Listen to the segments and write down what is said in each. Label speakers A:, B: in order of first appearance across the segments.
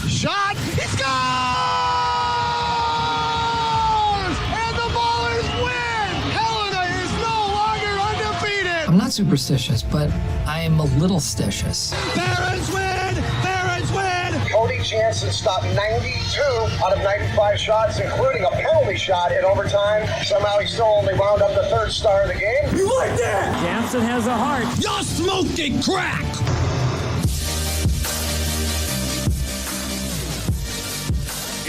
A: Shot, he scores! And the Ballers win! Helena is no longer undefeated!
B: I'm not superstitious, but I am a little stitious.
A: Barons win! Barons win!
C: Cody Jansen stopped 92 out of 95 shots, including a penalty shot in overtime. Somehow he still only wound up the third star of the game.
A: You like that?
D: Jansen has a heart.
A: You're smoking crack!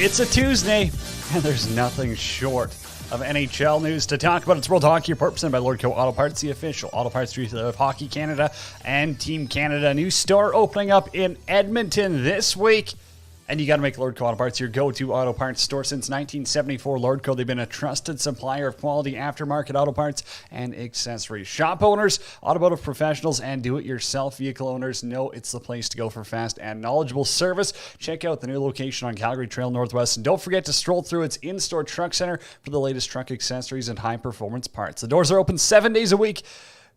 E: It's a Tuesday, and there's nothing short of NHL news to talk about. It's World Hockey Report presented by Lordco Auto Parts, the official auto parts retailer of Hockey Canada and Team Canada. New store opening up in Edmonton this week. And you got to make Lordco Auto Parts your go-to auto parts store since 1974. Lordco, they've been a trusted supplier of quality aftermarket auto parts and accessories. Shop owners, automotive professionals, and do-it-yourself vehicle owners know it's the place to go for fast and knowledgeable service. Check out the new location on Calgary Trail Northwest. And don't forget to stroll through its in-store truck center for the latest truck accessories and high-performance parts. The doors are open 7 days a week.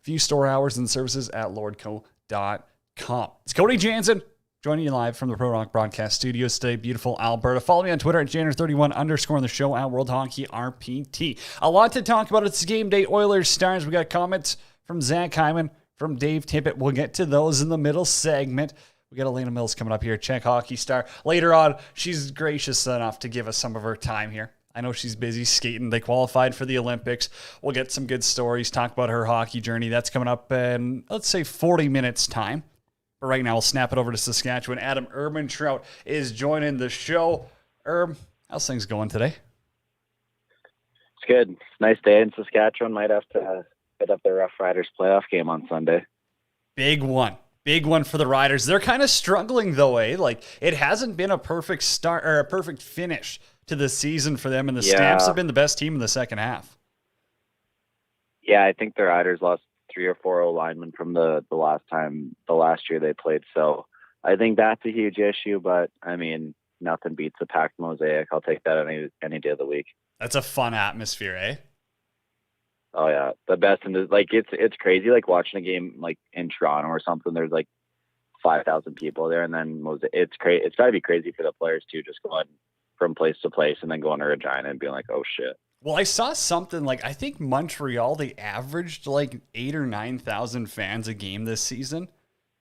E: View store hours and services at lordco.com. It's Cody Jansen joining you live from the Pro Rock Broadcast Studios today, beautiful Alberta. Follow me on Twitter at Janner31 _ the show at World Hockey RPT. A lot to talk about. It's game day. Oilers Stars. We got comments from Zach Hyman, from Dave Tippett. We'll get to those in the middle segment. We got Elena Mills coming up here. Check Hockey Star. Later on, she's gracious enough to give us some of her time here. I know she's busy skating. They qualified for the Olympics. We'll get some good stories, talk about her hockey journey. That's coming up in, let's say, 40 minutes time. But right now, we'll snap it over to Saskatchewan. Adam Ermintrout is joining the show. How's things going today?
F: It's good. Nice day in Saskatchewan. Might have to hit up the Rough Riders playoff game on Sunday.
E: Big one. Big one for the Riders. They're kind of struggling, though, eh? Like, it hasn't been a perfect start or a perfect finish to the season for them, and the Stamps have been the best team in the second half.
F: Yeah, I think the Riders lost 3 or 4 linemen from the last year they played. So I think that's a huge issue, but I mean, nothing beats a packed mosaic. I'll take that any day of the week.
E: That's a fun atmosphere, eh?
F: Oh yeah. The best. And like, it's crazy. Like watching a game like in Toronto or something, there's like 5,000 people there. And then it's crazy. It's gotta be crazy for the players too, just going from place to place and then going to Regina and being like, oh shit.
E: Well, I saw something like, I think Montreal, they averaged like 8,000 or 9,000 fans a game this season.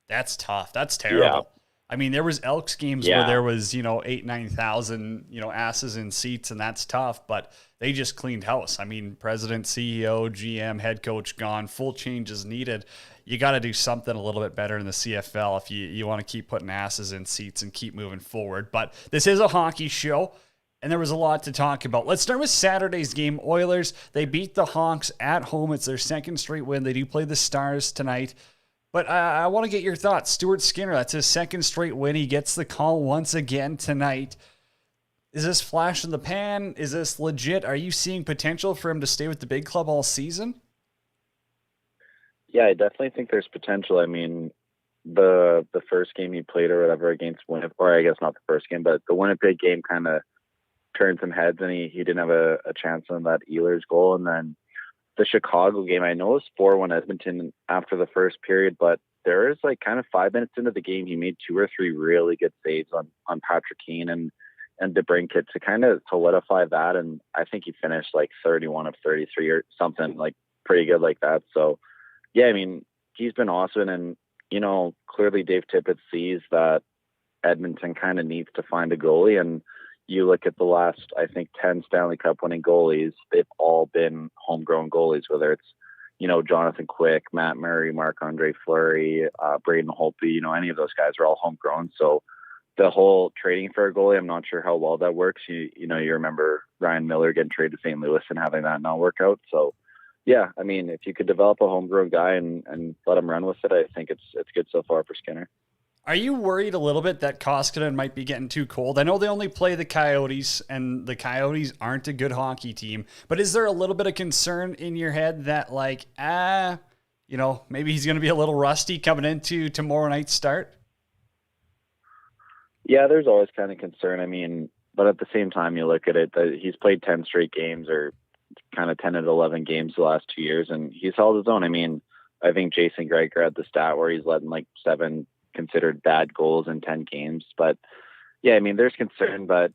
E: That's tough. That's terrible. Yeah. I mean, there was Elks games where there was, 8,000, 9,000, asses in seats, and that's tough, but they just cleaned house. I mean, president, CEO, GM, head coach gone, full changes needed. You got to do something a little bit better in the CFL if you want to keep putting asses in seats and keep moving forward. But this is a hockey show, and there was a lot to talk about. Let's start with Saturday's game. Oilers, they beat the Hawks at home. It's their second straight win. They do play the Stars tonight. But I want to get your thoughts. Stuart Skinner, that's his second straight win. He gets the call once again tonight. Is this flash in the pan? Is this legit? Are you seeing potential for him to stay with the big club all season?
F: Yeah, I definitely think there's potential. I mean, the first game he played or whatever against Winnipeg, or I guess not the first game, but the Winnipeg game kind of turned some heads, and he didn't have a chance on that Ehlers goal. And then the Chicago game, I know it was 4-1 Edmonton after the first period, but there is like kind of 5 minutes into the game, he made 2 or 3 really good saves on Patrick Kane and DeBrincat to kind of solidify that. And I think he finished like 31 of 33 or something like pretty good like that. So yeah, I mean, he's been awesome. And, clearly Dave Tippett sees that Edmonton kind of needs to find a goalie. And you look at the last, I think, 10 Stanley Cup winning goalies, they've all been homegrown goalies, whether it's, Jonathan Quick, Matt Murray, Marc-Andre Fleury, Braden Holtby, any of those guys are all homegrown. So the whole trading for a goalie, I'm not sure how well that works. You remember Ryan Miller getting traded to St. Louis and having that not work out. So yeah, I mean, if you could develop a homegrown guy and let him run with it, I think it's good so far for Skinner.
E: Are you worried a little bit that Koskinen might be getting too cold? I know they only play the Coyotes, and the Coyotes aren't a good hockey team, but is there a little bit of concern in your head that maybe he's going to be a little rusty coming into tomorrow night's start?
F: Yeah, there's always kind of concern. I mean, but at the same time, you look at it, he's played 10 straight games or kind of 10 and 11 games the last 2 years, and he's held his own. I mean, I think Jason Greiger had the stat where he's letting 7 considered bad goals in 10 games. But yeah, I mean, there's concern, but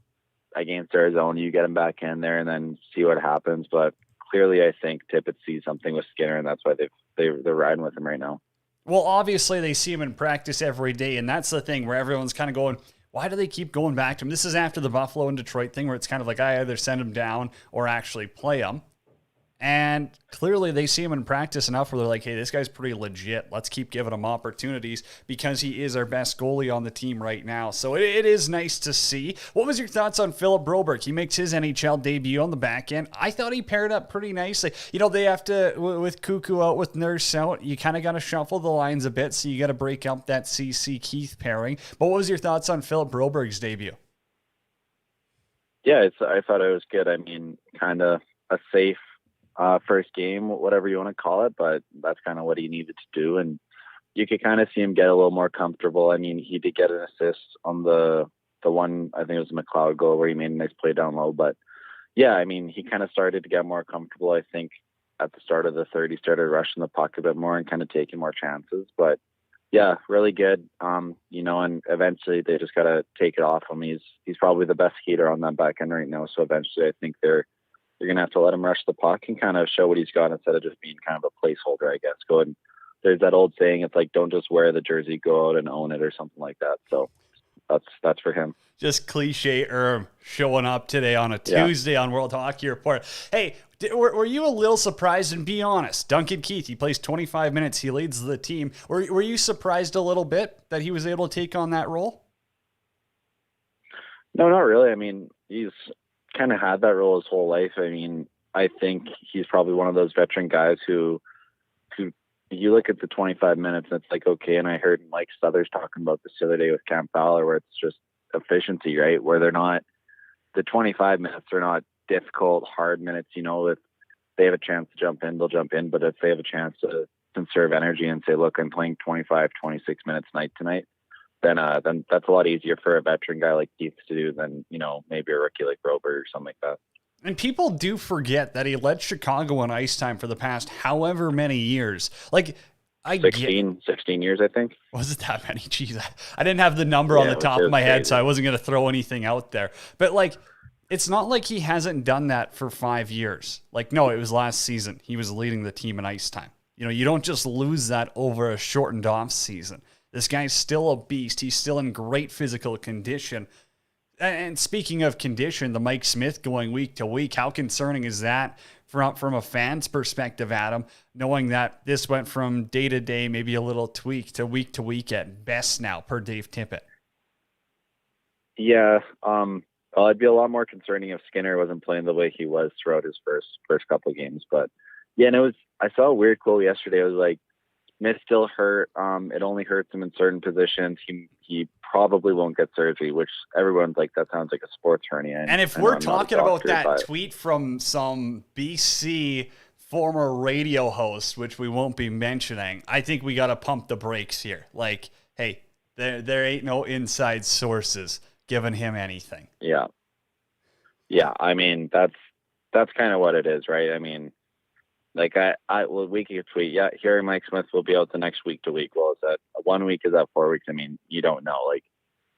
F: against Arizona, you get him back in there and then see what happens. But clearly, I think Tippett sees something with Skinner, and that's why they're riding with him right now.
E: Well, obviously, they see him in practice every day, and that's the thing where everyone's kind of going, why do they keep going back to him? This is after the Buffalo and Detroit thing where it's kind of like I either send him down or actually play him. And clearly they see him in practice enough where they're like, hey, this guy's pretty legit. Let's keep giving him opportunities because he is our best goalie on the team right now. So it is nice to see. What was your thoughts on Philip Broberg? He makes his NHL debut on the back end. I thought he paired up pretty nicely. They have to, with Cuckoo out, with Nurse out, you kind of got to shuffle the lines a bit, so you got to break up that CC Keith pairing. But what was your thoughts on Philip Broberg's debut?
F: Yeah, I thought it was good. I mean, kind of a safe first game, whatever you want to call it, but that's kind of what he needed to do. And you could kind of see him get a little more comfortable. I mean, he did get an assist on the one, I think it was a McLeod goal where he made a nice play down low. But yeah, I mean, he kind of started to get more comfortable. I think at the start of the third, he started rushing the puck a bit more and kind of taking more chances. But yeah, really good. And eventually they just got to take it off him. He's probably the best skater on that back end right now. So eventually I think they're going to have to let him rush the puck and kind of show what he's got instead of just being kind of a placeholder, I guess. There's that old saying, it's like, don't just wear the jersey, go out and own it or something like that. So that's for him.
E: Just cliche showing up today on a Tuesday on World Hockey Report. Hey, were you a little surprised? And be honest, Duncan Keith, he plays 25 minutes. He leads the team. Were you surprised a little bit that he was able to take on that role?
F: No, not really. I mean, he's kind of had that role his whole life. I mean, I think he's probably one of those veteran guys who you look at the 25 minutes and it's like, okay. And I heard Mike Stothers talking about this the other day with Cam Fowler, where it's just efficiency, right? Where they're not, the 25 minutes are not difficult, hard minutes. If they have a chance to jump in, they'll jump in. But if they have a chance to conserve energy and say, look, I'm playing 25, 26 minutes night tonight, then that's a lot easier for a veteran guy like Keith to do than, maybe a rookie like Broberg or something like that.
E: And people do forget that he led Chicago in ice time for the past however many years. Like,
F: 16 years, I think.
E: Was it that many? Jeez, I didn't have the number on the top of my head, so I wasn't going to throw anything out there. But, it's not like he hasn't done that for 5 years. No, it was last season. He was leading the team in ice time. You don't just lose that over a shortened off season. This guy's still a beast. He's still in great physical condition. And speaking of condition, the Mike Smith going week to week, how concerning is that from a fan's perspective, Adam, knowing that this went from day to day, maybe a little tweak to week at best now per Dave Tippett?
F: Yeah. Well, it'd be a lot more concerning if Skinner wasn't playing the way he was throughout his first couple of games. But yeah, and I saw a weird quote yesterday. It was like, Smith still hurt. It only hurts him in certain positions. He probably won't get surgery, which everyone's like, that sounds like a sports hernia.
E: And if we're talking about that tweet from some BC former radio host, which we won't be mentioning, I think we got to pump the brakes here. Hey, there ain't no inside sources giving him anything.
F: Yeah. Yeah. I mean, that's kind of what it is, right? I mean, we could tweet, yeah, here Mike Smith will be out the next week to week. Well, is that 1 week? Is that 4 weeks? I mean, you don't know.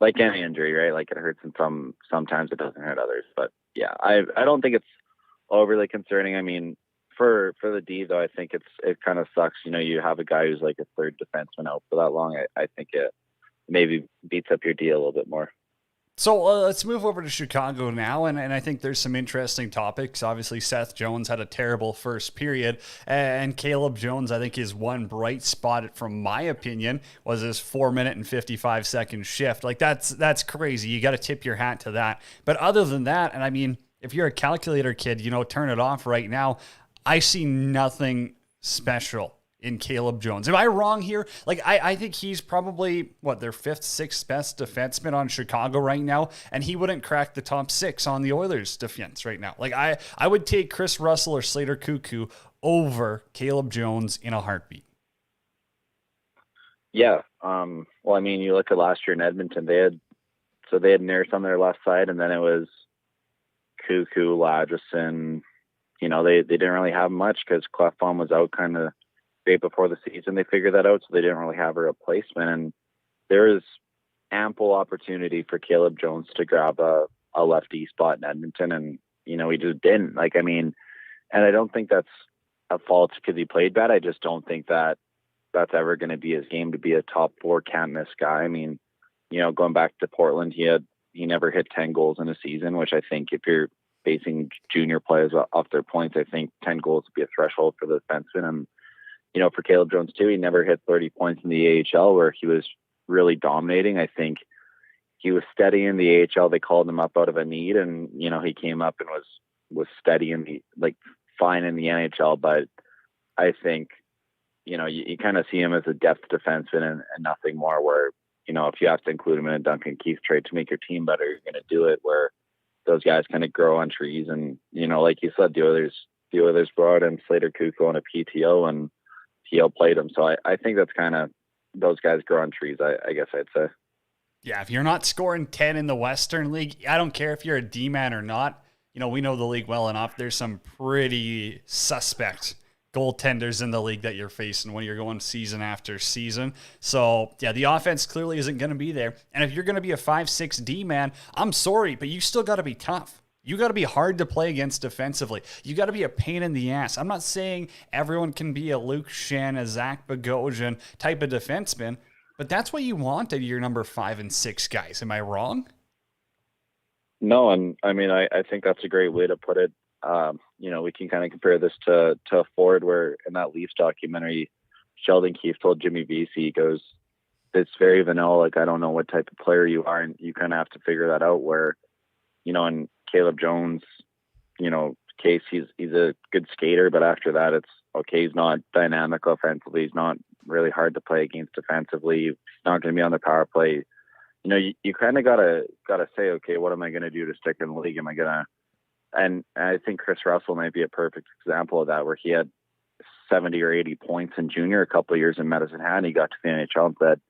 F: Like any injury, right? It hurts in sometimes it doesn't hurt others. But yeah, I don't think it's overly concerning. I mean, for the D though, I think it kind of sucks. You have a guy who's like a third defenseman out for that long. I think it maybe beats up your D a little bit more.
E: So let's move over to Chicago now, and I think there's some interesting topics. Obviously, Seth Jones had a terrible first period, and Caleb Jones, I think his one bright spot, from my opinion, was his 4-minute and 55-second shift. Like, that's crazy. You got to tip your hat to that. But other than that, and I mean, if you're a calculator kid, turn it off right now. I see nothing special in Caleb Jones. Am I wrong here? Like, I think he's probably, their 5th, 6th best defenseman on Chicago right now, and he wouldn't crack the top 6 on the Oilers defense right now. Like, I would take Chris Russell or Slater Cuckoo over Caleb Jones in a heartbeat.
F: Yeah. Well, I mean, you look at last year in Edmonton, they had Nurse on their left side, and then it was Cuckoo, Ladgerson. They didn't really have much because Clefbaum was out kind of right before the season. They figured that out, so they didn't really have a replacement. And there is ample opportunity for Caleb Jones to grab a lefty spot in Edmonton, and he just didn't. Like, I mean, and I don't think that's a fault because he played bad. I just don't think that that's ever going to be his game to be a top 4 can't miss guy. I mean, going back to Portland, he never hit 10 goals in a season, which I think if you're basing junior players off their points, I think 10 goals would be a threshold for the defenseman. And for Caleb Jones too, he never hit 30 points in the AHL where he was really dominating. I think he was steady in the AHL. They called him up out of a need, and he came up and was steady in the fine in the NHL. But I think you kind of see him as a depth defenseman and nothing more. Where if you have to include him in a Duncan Keith trade to make your team better, you're going to do it. Where those guys kind of grow on trees, and like you said, the Oilers brought in Slater Cuckoo on a PTO, and he outplayed him. So I think that's kind of, those guys grow on trees, I guess I'd say.
E: Yeah, if you're not scoring 10 in the Western League, I don't care if you're a D-man or not. We know the league well enough. There's some pretty suspect goaltenders in the league that you're facing when you're going season after season. So, yeah, the offense clearly isn't going to be there. And if you're going to be a 5'6" D-man, I'm sorry, but you still got to be tough. You got to be hard to play against defensively. You got to be a pain in the ass. I'm not saying everyone can be a Luke Shen, a Zach Bogosian type of defenseman, but that's what you want out of your number 5 and 6 guys. Am I wrong?
F: No, and I mean, I think that's a great way to put it. We can kind of compare this to Ford, where in that Leafs documentary, Sheldon Keefe told Jimmy Vesey, he goes, it's very vanilla. Like, I don't know what type of player you are, and you kind of have to figure that out. Where, and Caleb Jones, case, he's a good skater, but after that, it's okay. He's not dynamic offensively. He's not really hard to play against defensively. He's not going to be on the power play. You kind of gotta say, okay, what am I going to do to stick in the league? Am I gonna? And I think Chris Russell might be a perfect example of that, where he had 70 or 80 points in junior a couple of years in Medicine Hat, and he got to the NHL and said,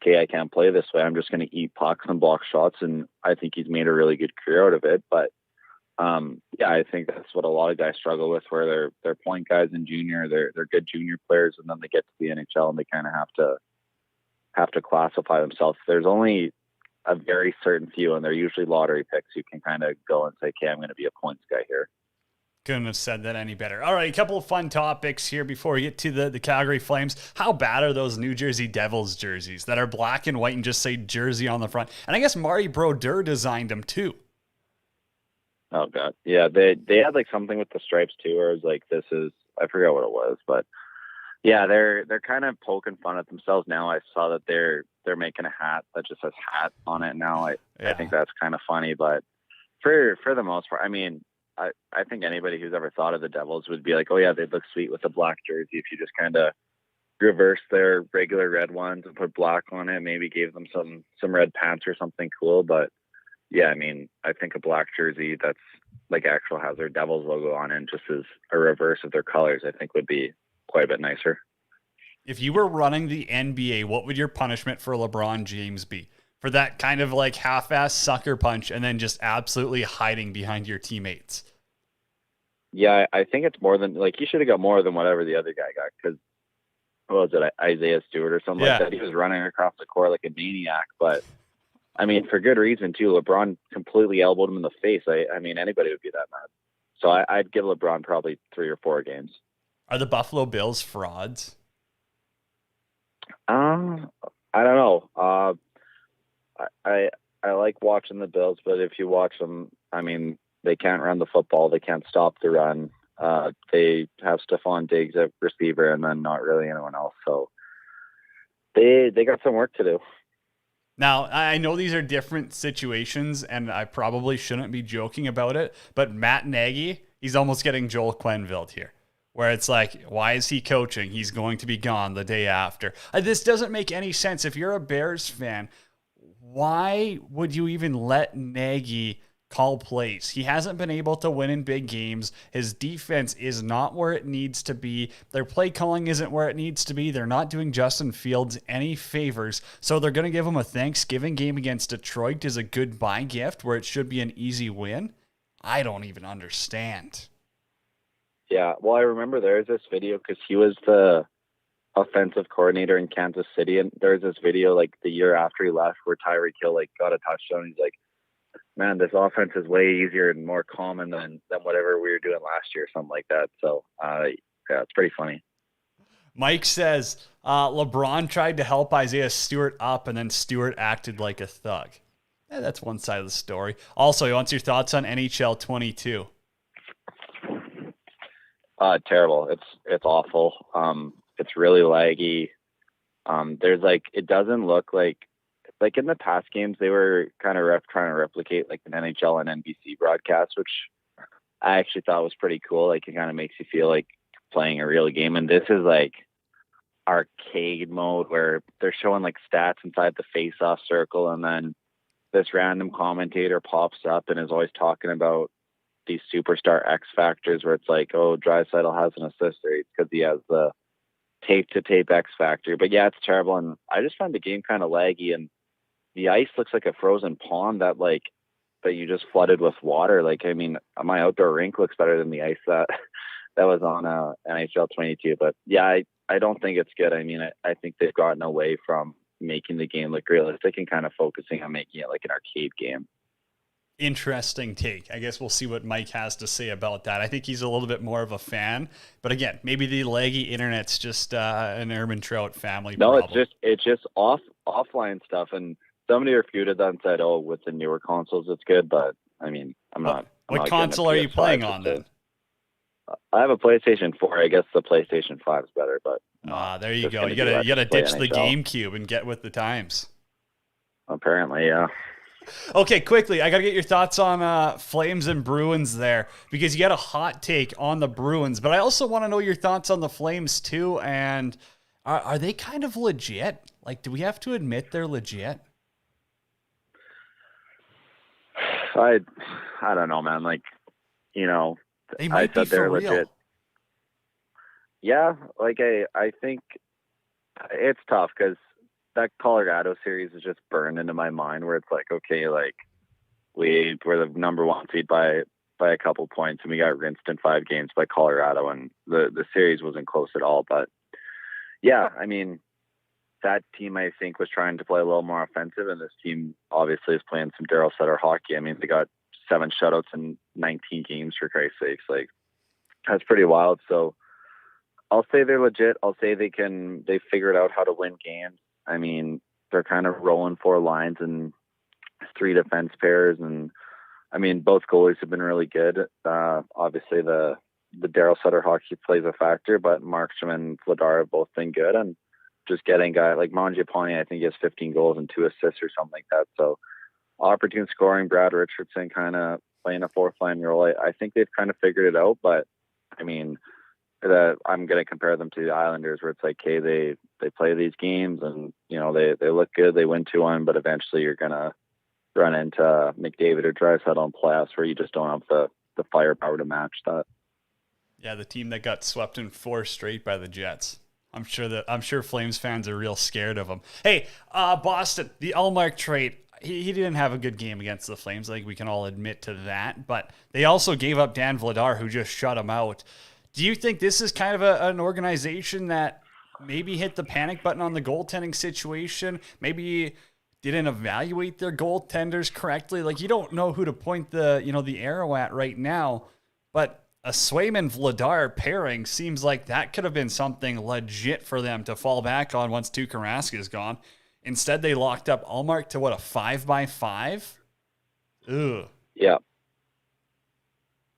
F: okay, I can't play this way. I'm just going to eat pucks and block shots. And I think he's made a really good career out of it. But yeah, I think that's what a lot of guys struggle with, where they're point guys in junior, they're good junior players, and then they get to the NHL and they kind of have to classify themselves. There's only a very certain few, and they're usually lottery picks, who can kind of go and say, okay, I'm going to be a points guy here.
E: Couldn't have said that any better. All right, a couple of fun topics here before we get to the Calgary Flames. How bad are those New Jersey Devils jerseys that are black and white and just say Jersey on the front? And I guess Marty Brodeur designed them too.
F: Oh God, yeah, they had like something with the stripes too, where it was like, this is, I forgot what it was, but yeah, they're kind of poking fun at themselves now. I saw that they're making a hat that just says hat on it now. I think that's kind of funny, but for the most part, I mean, I think anybody who's ever thought of the Devils would be like, oh yeah, they'd look sweet with a black jersey if you just kind of reverse their regular red ones and put black on it, maybe gave them some red pants or something cool. But yeah, I mean, I think a black jersey that's like actual has their Devils logo on it and just as a reverse of their colors, I think would be quite a bit nicer.
E: If you were running the NBA, what would your punishment for LeBron James be? For that kind of like half-ass sucker punch and then just absolutely hiding behind your teammates?
F: Yeah, I think it's more than, like, he should have got more than whatever the other guy got, because, what was it, Isaiah Stewart or something like that? He was running across the court like a maniac, but, I mean, for good reason, too. LeBron completely elbowed him in the face. I mean, anybody would be that mad. So I'd give LeBron probably 3 or 4 games.
E: Are the Buffalo Bills frauds?
F: I don't know. I I like watching the Bills, but if you watch them, I mean, they can't run the football. They can't stop the run. They have Stephon Diggs at receiver and then not really anyone else. So they got some work to do.
E: Now, I know these are different situations, and I probably shouldn't be joking about it, but Matt Nagy, he's almost getting Joel Quenneville here, where it's like, why is he coaching? He's going to be gone the day after. This doesn't make any sense. If you're a Bears fan, why would you even let Nagy call plays? He hasn't been able to win in big games. His defense is not where it needs to be. Their play calling isn't where it needs to be. They're not doing Justin Fields any favors. So they're going to give him a Thanksgiving game against Detroit as a goodbye gift where it should be an easy win. I don't even understand.
F: Yeah, well, I remember there's this video because he was the offensive coordinator in Kansas City, and there's this video like the year after he left where Tyreek Hill like got a touchdown. He's like, man, this offense is way easier and more common than whatever we were doing last year, something like that. So, yeah, it's pretty funny.
E: Mike says LeBron tried to help Isaiah Stewart up, and then Stewart acted like a thug. That's one side of the story. Also, he wants your thoughts on NHL 22.
F: Terrible. It's awful. It's really laggy. There's like, it doesn't look like in the past games, they were kind of trying to replicate like an NHL and NBC broadcast, which I actually thought was pretty cool. Like it kind of makes you feel like playing a real game. And this is like arcade mode where they're showing like stats inside the face-off circle. And then this random commentator pops up and is always talking about these superstar X factors where it's like, oh, Draisaitl has an assist rate because he has the tape-to-tape X factor. But yeah, it's terrible. And I just find the game kind of laggy, and the ice looks like a frozen pond that you just flooded with water. Like, I mean, my outdoor rink looks better than the ice that was on NHL 22. But yeah, I don't think it's good. I mean, I think they've gotten away from making the game look realistic and kind of focusing on making it like an arcade game.
E: Interesting take. I guess we'll see what Mike has to say about that. I think he's a little bit more of a fan, but again, maybe the laggy internet's just an Urban Trout family problem.
F: It's just offline stuff, and somebody refuted that and said, "Oh, with the newer consoles, it's good." But I mean,
E: What console are you playing on then?
F: I have a PlayStation 4. I guess the PlayStation 5 is better, but
E: there you go. You gotta ditch the GameCube and get with the times.
F: Apparently, yeah.
E: Okay, quickly, I got to get your thoughts on Flames and Bruins there, because you got a hot take on the Bruins, but I also want to know your thoughts on the Flames too, and are they kind of legit? Like, do we have to admit they're legit?
F: I don't know, man. Like, you know,
E: they might be for real. Legit.
F: Yeah, like I think it's tough because that Colorado series is just burned into my mind where it's like, okay, like we're the number one seed by a couple points and we got rinsed in 5 games by Colorado, and the series wasn't close at all. But yeah, I mean, that team I think was trying to play a little more offensive, and this team obviously is playing some Daryl Sutter hockey. I mean, they got 7 shutouts in 19 games, for Christ's sakes. Like, that's pretty wild. So I'll say they're legit. I'll say they figured out how to win games. I mean, they're kind of rolling 4 lines and 3 defense pairs. And I mean, both goalies have been really good. Obviously the Daryl Sutter hockey plays a factor, but Markstrom and Vladar have both been good. And just getting guy like Mangiapane, I think he has 15 goals and 2 assists or something like that. So opportune scoring, Brad Richardson kind of playing a 4th line role. I think they've kind of figured it out, but I mean, I'm going to compare them to the Islanders where it's like, hey, they play these games and, you know, they look good. They win 2-1, but eventually you're going to run into McDavid or Draisaitl in playoffs where you just don't have the firepower to match that.
E: Yeah, the team that got swept in 4 straight by the Jets. I'm sure Flames fans are real scared of them. Hey, Boston, the Ullmark trade. He didn't have a good game against the Flames. I think we can all admit to that. But they also gave up Dan Vladar, who just shut him out. Do you think this is kind of an organization that maybe hit the panic button on the goaltending situation? Maybe didn't evaluate their goaltenders correctly? Like, you don't know who to point the arrow at right now, but a Swayman-Vladar pairing seems like that could have been something legit for them to fall back on once Tuukka Rask is gone. Instead, they locked up Ullmark to what, a 5x5? Ugh.
F: Yeah.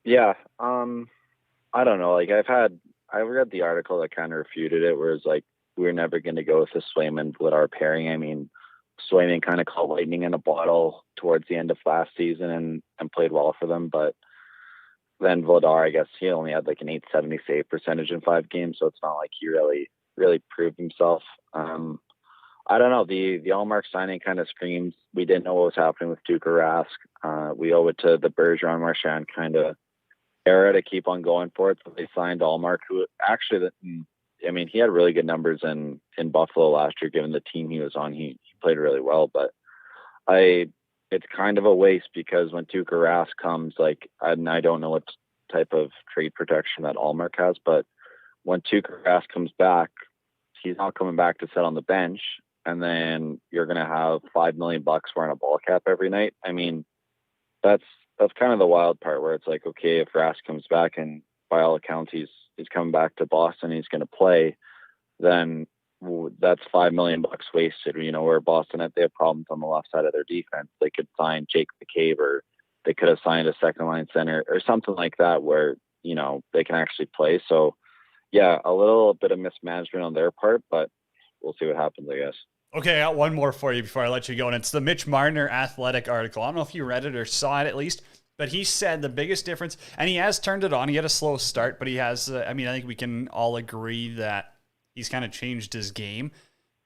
F: Yeah. I don't know. Like I read the article that kind of refuted it, where it's like, we're never going to go with the Swayman Vladar pairing. I mean, Swayman kind of caught lightning in a bottle towards the end of last season and played well for them. But then Vladar, I guess he only had like an 870 save percentage in 5 games. So it's not like he really proved himself. I don't know. The Ullmark signing kind of screams we didn't know what was happening with Tuukka Rask. We owe it to the Bergeron Marchand kind of era to keep on going for it. So they signed Ullmark, who actually, I mean, he had really good numbers in Buffalo last year, given the team he was on. He played really well, but it's kind of a waste, because when Tuukka Rask comes, like, and I don't know what type of trade protection that Ullmark has, but when Tuukka Rask comes back, he's not coming back to sit on the bench, and then you're going to have $5 million wearing a ball cap every night. I mean, that's kind of the wild part, where it's like, okay, if Rask comes back and by all accounts he's coming back to Boston, he's going to play, then that's $5 million wasted. You know, where Boston, if they have problems on the left side of their defense, they could sign Jake McCabe, or they could have signed a second line center or something like that, where, you know, they can actually play. So yeah, a little bit of mismanagement on their part, but we'll see what happens, I guess.
E: Okay, I got one more for you before I let you go, and it's the Mitch Marner Athletic article. I don't know if you read it or saw it at least, but he said the biggest difference, and he has turned it on. He had a slow start, but he has, I think we can all agree that he's kind of changed his game.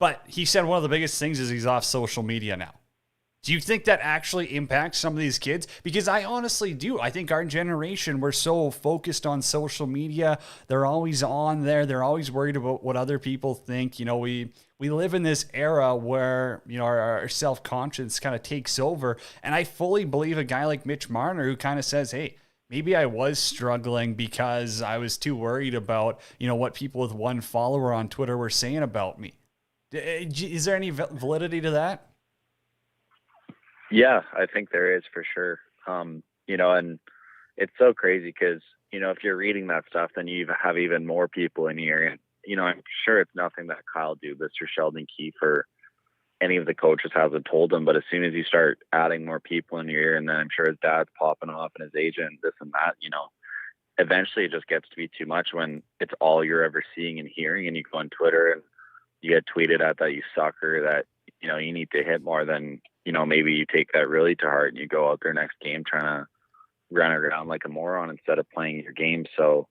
E: But he said one of the biggest things is he's off social media now. Do you think that actually impacts some of these kids? Because I honestly do. I think our generation, we're so focused on social media. They're always on there. They're always worried about what other people think. You know, we live in this era where, you know, our self-conscience kind of takes over. And I fully believe a guy like Mitch Marner, who kind of says, hey, maybe I was struggling because I was too worried about, you know, what people with one follower on Twitter were saying about me. Is there any validity to that?
F: Yeah, I think there is, for sure. You know, and it's so crazy because, you know, if you're reading that stuff, then you have even more people in your ear. You know, I'm sure it's nothing that Kyle Dubas or Sheldon Keefe or any of the coaches hasn't told him, but as soon as you start adding more people in your ear, and then I'm sure his dad's popping off and his agent, this and that, you know, eventually it just gets to be too much when it's all you're ever seeing and hearing, and you go on Twitter and you get tweeted at that you suck, or that, you know, you need to hit more than, you know, maybe you take that really to heart and you go out there next game trying to run around like a moron instead of playing your game. So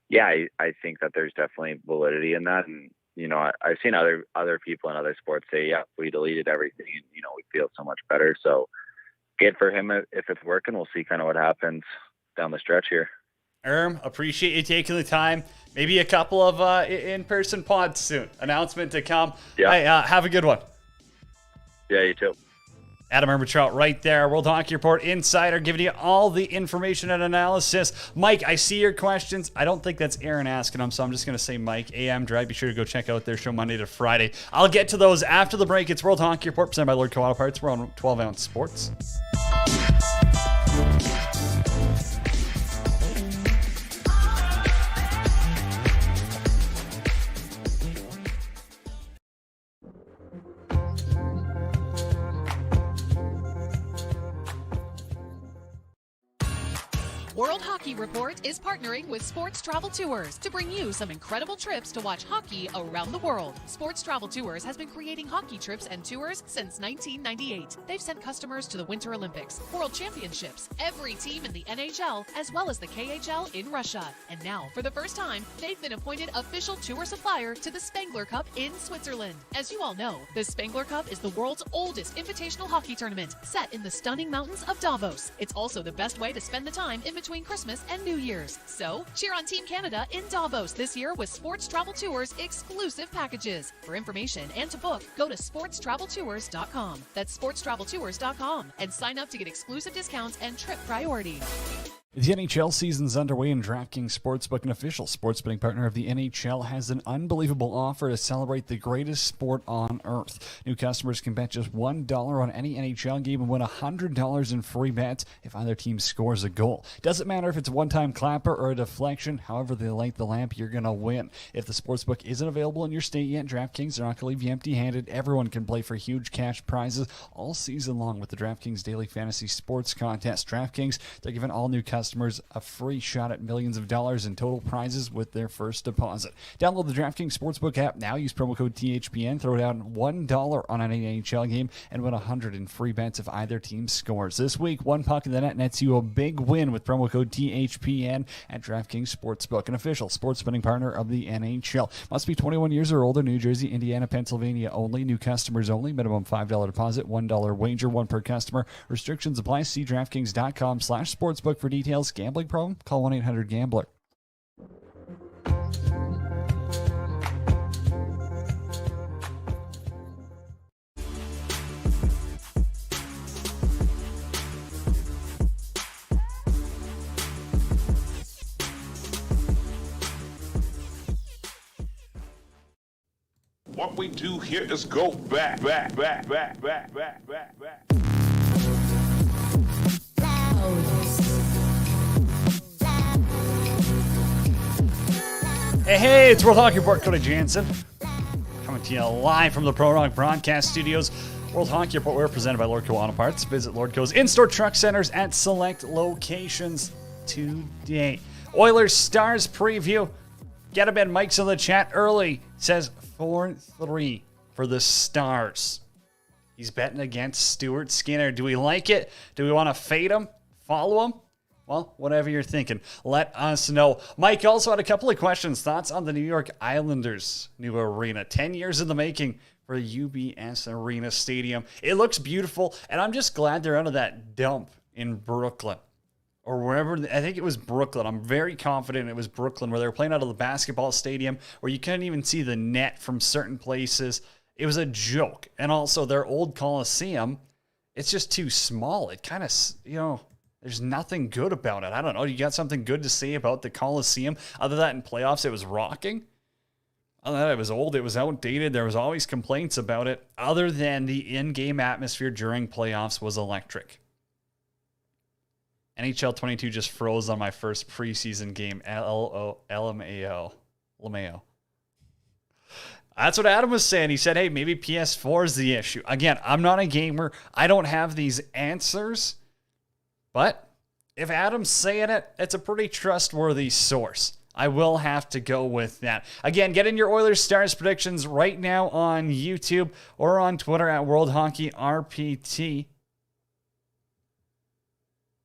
F: yeah, I think that there's definitely validity in that. And, you know, I've seen other people in other sports say, yeah, we deleted everything and, you know, we feel so much better. So good for him. If it's working, we'll see kind of what happens down the stretch here.
E: Appreciate you taking the time. Maybe a couple of in-person pods soon. Announcement to come.
F: Yeah.
E: Hey, have a good one.
F: Yeah, you too.
E: Adam Ermentrout right there, World Hockey Report Insider, giving you all the information and analysis. Mike, I see your questions. I don't think that's Aaron asking them, so I'm just going to say Mike, AM Drive. Be sure to go check out their show Monday to Friday. I'll get to those after the break. It's World Hockey Report presented by Lord Auto Parts. We're on 12 Ounce Sports.
D: World Hockey Report is partnering with Sports Travel Tours to bring you some incredible trips to watch hockey around the world. Sports Travel Tours has been creating hockey trips and tours since 1998. They've sent customers to the Winter Olympics, World Championships, every team in the NHL, as well as the KHL in Russia. And now, for the first time, they've been appointed official tour supplier to the Spengler Cup in Switzerland. As you all know, the Spengler Cup is the world's oldest invitational hockey tournament, set in the stunning mountains of Davos. It's also the best way to spend the time in between Christmas and New Year's. So, cheer on Team Canada in Davos this year with Sports Travel Tours exclusive packages. For information and to book, go to sportstraveltours.com. That's sportstraveltours.com and sign up to get exclusive discounts and trip priority.
E: The NHL season's underway, and DraftKings Sportsbook, an official sports betting partner of the NHL, has an unbelievable offer to celebrate the greatest sport on earth. New customers can bet just $1 on any NHL game and win $100 in free bets if either team scores a goal. Doesn't matter if it's a one-time clapper or a deflection, however they light the lamp, you're going to win. If the sportsbook isn't available in your state yet, DraftKings are not going to leave you empty-handed. Everyone can play for huge cash prizes all season long with the DraftKings Daily Fantasy Sports Contest. DraftKings, they're giving all new customers a free shot at millions of dollars in total prizes with their first deposit. Download the DraftKings Sportsbook app now. Use promo code THPN. Throw down $1 on any NHL game and win $100 in free bets if either team scores. This week, one puck in the net nets you a big win with promo code THPN at DraftKings Sportsbook, an official sports betting partner of the NHL. Must be 21 years or older. New Jersey, Indiana, Pennsylvania only. New customers only. Minimum $5 deposit, $1 wager, one per customer. Restrictions apply. See DraftKings.com/sportsbook for details. Gambling problem? Call 1-800-GAMBLER.
G: What we do here is go back.
E: Hey, it's World Hockey Report. Cody Jansen coming to you live from the Pro Rock Broadcast Studios. World Hockey Report, we're presented by Lordco Auto Parts. Visit Lordco's in-store truck centers at select locations today. Oilers Stars preview. Get him in. Mike's in the chat early. Says 4-3 for the Stars. He's betting against Stuart Skinner. Do we like it? Do we want to fade him? Follow him? Well, whatever you're thinking, let us know. Mike also had a couple of questions. Thoughts on the New York Islanders' new arena. 10 years in the making for UBS Arena Stadium. It looks beautiful, and I'm just glad they're out of that dump in Brooklyn. Or wherever, I think it was Brooklyn. I'm very confident it was Brooklyn, where they were playing out of the basketball stadium, where you couldn't even see the net from certain places. It was a joke. And also, their old Coliseum, it's just too small. It kind of, there's nothing good about it. I don't know. You got something good to say about the Coliseum? Other than that, in playoffs, it was rocking. Other than that, it was old. It was outdated. There was always complaints about it. Other than the in-game atmosphere during playoffs was electric. NHL 22 just froze on my first preseason game. LMAO. That's what Adam was saying. He said, hey, maybe PS4 is the issue. Again, I'm not a gamer. I don't have these answers. But if Adam's saying it, it's a pretty trustworthy source. I will have to go with that. Again, get in your Oilers Stars predictions right now on YouTube or on Twitter at World Hockey RPT.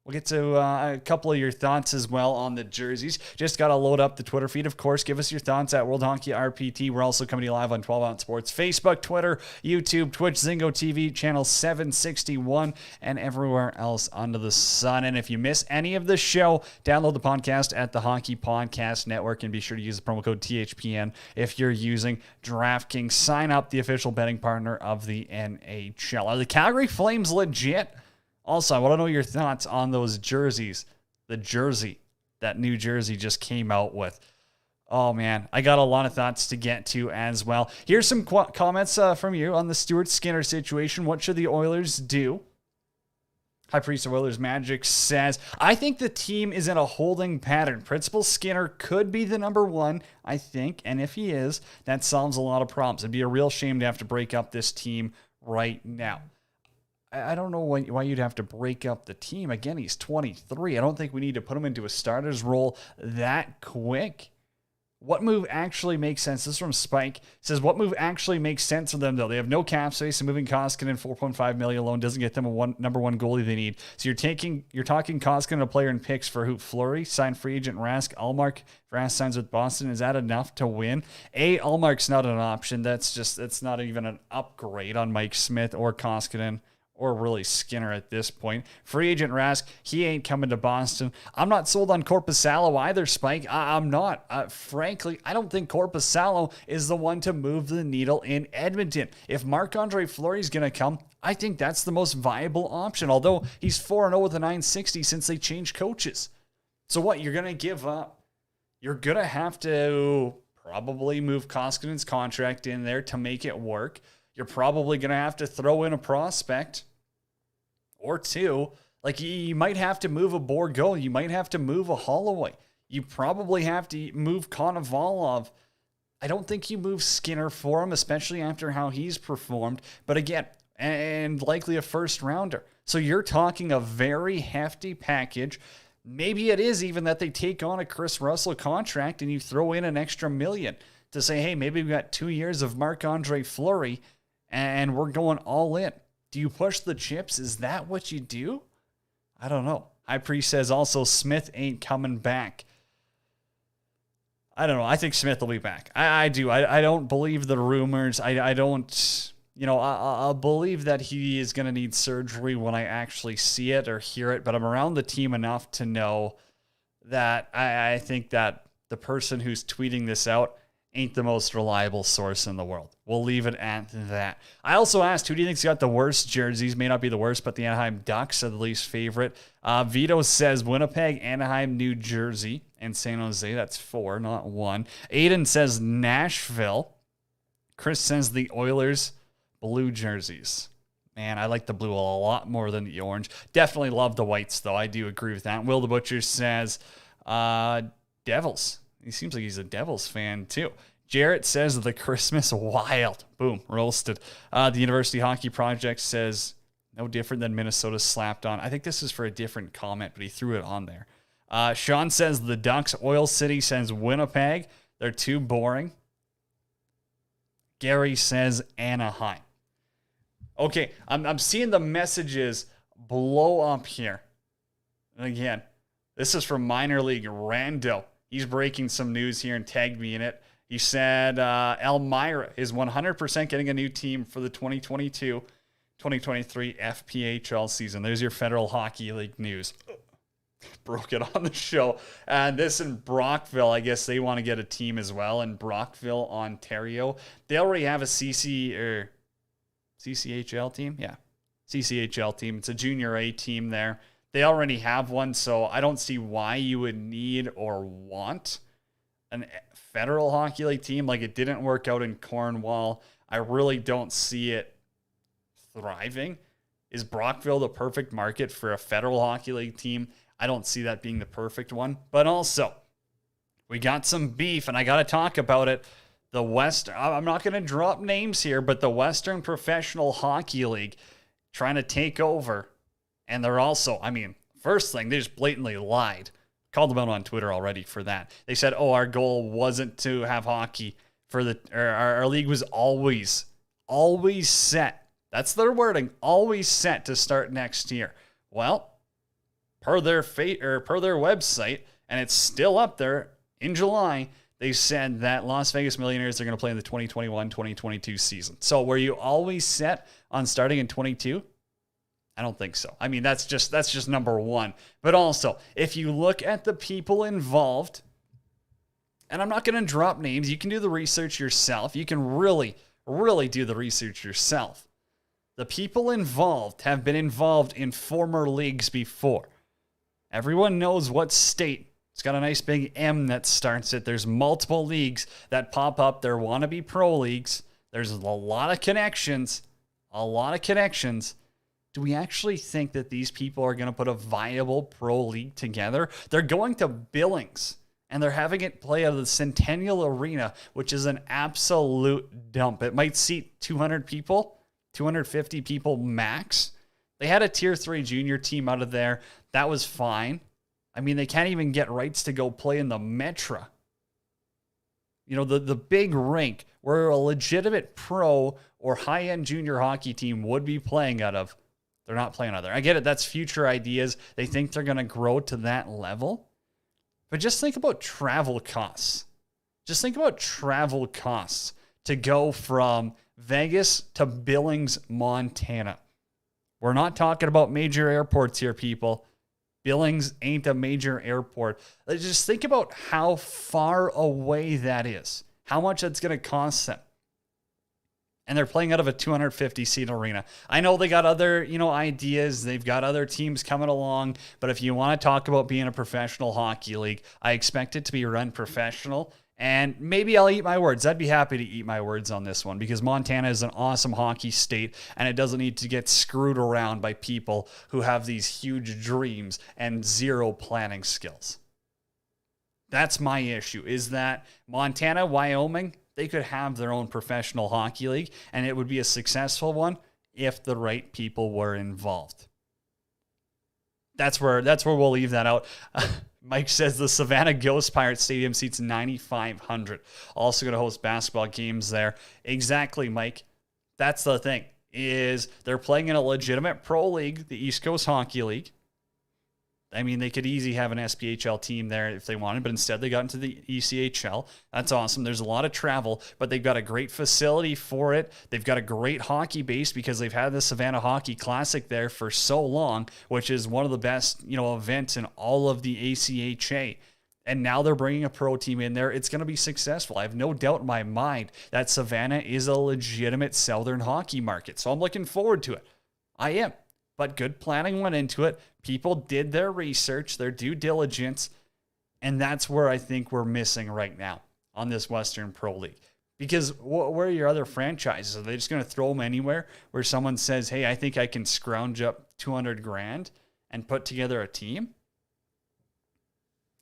E: We'll get to a couple of your thoughts as well on the jerseys. Just got to load up the Twitter feed, of course. Give us your thoughts at World Hockey RPT. We're also coming to you live on 12 Ounce Sports, Facebook, Twitter, YouTube, Twitch, Zingo TV, channel 761, and everywhere else under the sun. And if you miss any of the show, download the podcast at the Hockey Podcast Network, and be sure to use the promo code THPN if you're using DraftKings. Sign up, the official betting partner of the NHL. Are the Calgary Flames legit? Also, I want to know your thoughts on those jerseys. The jersey that New Jersey just came out with. Oh, man. I got a lot of thoughts to get to as well. Here's some comments from you on the Stuart Skinner situation. What should the Oilers do? High Priest of Oilers Magic says, I think the team is in a holding pattern. Principal Skinner could be the number one, I think. And if he is, that solves a lot of problems. It'd be a real shame to have to break up this team right now. I don't know why you'd have to break up the team. Again, he's 23. I don't think we need to put him into a starter's role that quick. What move actually makes sense? This is from Spike. It says, what move actually makes sense for them, though? They have no cap space, and moving Koskinen $4.5 million alone doesn't get them a number one goalie they need. So you're talking Koskinen, a player in picks for who? Fleury, signed free agent Rask, Ullmark. Rask signs with Boston. Is that enough to win? Ullmark's not an option. It's not even an upgrade on Mike Smith or Koskinen, or really Skinner at this point. Free agent Rask, he ain't coming to Boston. I'm not sold on Korpisalo either, Spike. I'm not. Frankly, I don't think Korpisalo is the one to move the needle in Edmonton. If Marc-Andre Fleury's going to come, I think that's the most viable option, although he's 4-0 with a 960 since they changed coaches. So what? You're going to give up. You're going to have to probably move Koskinen's contract in there to make it work. You're probably going to have to throw in a prospect or two. Like, you might have to move a Bourgault. You might have to move a Holloway. You probably have to move Konovalov. I don't think you move Skinner for him, especially after how he's performed. But again, and likely a first rounder. So you're talking a very hefty package. Maybe it is even that they take on a Chris Russell contract and you throw in an extra $1 million to say, hey, maybe we've got 2 years of Marc-Andre Fleury and we're going all in. Do you push the chips? Is that what you do? I don't know. High Priest says also Smith ain't coming back. I don't know. I think Smith will be back. I do. I don't believe the rumors. I don't, I'll believe that he is going to need surgery when I actually see it or hear it, but I'm around the team enough to know that I think that the person who's tweeting this out ain't the most reliable source in the world. We'll leave it at that. I also asked, who do you think's got the worst jerseys? May not be the worst, but the Anaheim Ducks are the least favorite. Vito says Winnipeg, Anaheim, New Jersey, and San Jose. That's 4, not 1. Aiden says Nashville. Chris says the Oilers, blue jerseys. Man, I like the blue a lot more than the orange. Definitely love the whites, though. I do agree with that. Will the Butcher says Devils. He seems like he's a Devils fan, too. Jarrett says the Christmas Wild. Boom, roasted. The University Hockey Project says no different than Minnesota slapped on. I think this is for a different comment, but he threw it on there. Sean says the Ducks. Oil City says Winnipeg. They're too boring. Gary says Anaheim. Okay, I'm seeing the messages blow up here. And again, this is from Minor League Rando. He's breaking some news here and tagged me in it. He said Elmira is 100% getting a new team for the 2022-2023 FPHL season. There's your Federal Hockey League news. Broke it on the show. And this in Brockville, I guess they want to get a team as well in Brockville, Ontario. They already have a CCHL team. Yeah, CCHL team. It's a junior A team there. They already have one, so I don't see why you would need or want a Federal Hockey League team. Like, it didn't work out in Cornwall. I really don't see it thriving. Is Brockville the perfect market for a Federal Hockey League team? I don't see that being the perfect one. But also, we got some beef, and I got to talk about it. The West, I'm not going to drop names here, but the Western Professional Hockey League trying to take over. And they're also, first thing, they just blatantly lied. Called them out on Twitter already for that. They said, our goal wasn't to have hockey for our league was always set. That's their wording, always set to start next year. Well, per their website, and it's still up there in July, they said that Las Vegas Millionaires are going to play in the 2021-2022 season. So were you always set on starting in 22? I don't think so. That's just number one. But also, if you look at the people involved, and I'm not going to drop names, you can do the research yourself. You can really, really do the research yourself. The people involved have been involved in former leagues before. Everyone knows what state. It's got a nice big M that starts it. There's multiple leagues that pop up. There wannabe pro leagues. There's a lot of connections. Do we actually think that these people are going to put a viable pro league together? They're going to Billings, and they're having it play out of the Centennial Arena, which is an absolute dump. It might seat 200 people, 250 people max. They had a Tier 3 junior team out of there. That was fine. They can't even get rights to go play in the Metra. The big rink where a legitimate pro or high-end junior hockey team would be playing out of. They're not playing out there. I get it. That's future ideas. They think they're going to grow to that level. But just think about travel costs. To go from Vegas to Billings, Montana. We're not talking about major airports here, people. Billings ain't a major airport. Just think about how far away that is. How much that's going to cost them. and they're playing out of a 250-seat arena. I know they got other, ideas. They've got other teams coming along, but if you want to talk about being a professional hockey league, I expect it to be run professional, and maybe I'll eat my words. I'd be happy to eat my words on this one because Montana is an awesome hockey state, and it doesn't need to get screwed around by people who have these huge dreams and zero planning skills. That's my issue, is that Montana, Wyoming, they could have their own professional hockey league, and it would be a successful one if the right people were involved. That's where we'll leave that out. Mike says the Savannah Ghost Pirate Stadium seats 9,500. Also going to host basketball games there. Exactly, Mike. That's the thing, is they're playing in a legitimate pro league, the East Coast Hockey League. I mean, they could easily have an SPHL team there if they wanted, but instead they got into the ECHL. That's awesome. There's a lot of travel, but they've got a great facility for it. They've got a great hockey base because they've had the Savannah Hockey Classic there for so long, which is one of the best, events in all of the ACHA. And now they're bringing a pro team in there. It's going to be successful. I have no doubt in my mind that Savannah is a legitimate Southern hockey market. So I'm looking forward to it. I am. But good planning went into it. People did their research, their due diligence, and that's where I think we're missing right now on this Western Pro League. Because where are your other franchises? Are they just going to throw them anywhere where someone says, hey, I think I can scrounge up $200,000 and put together a team?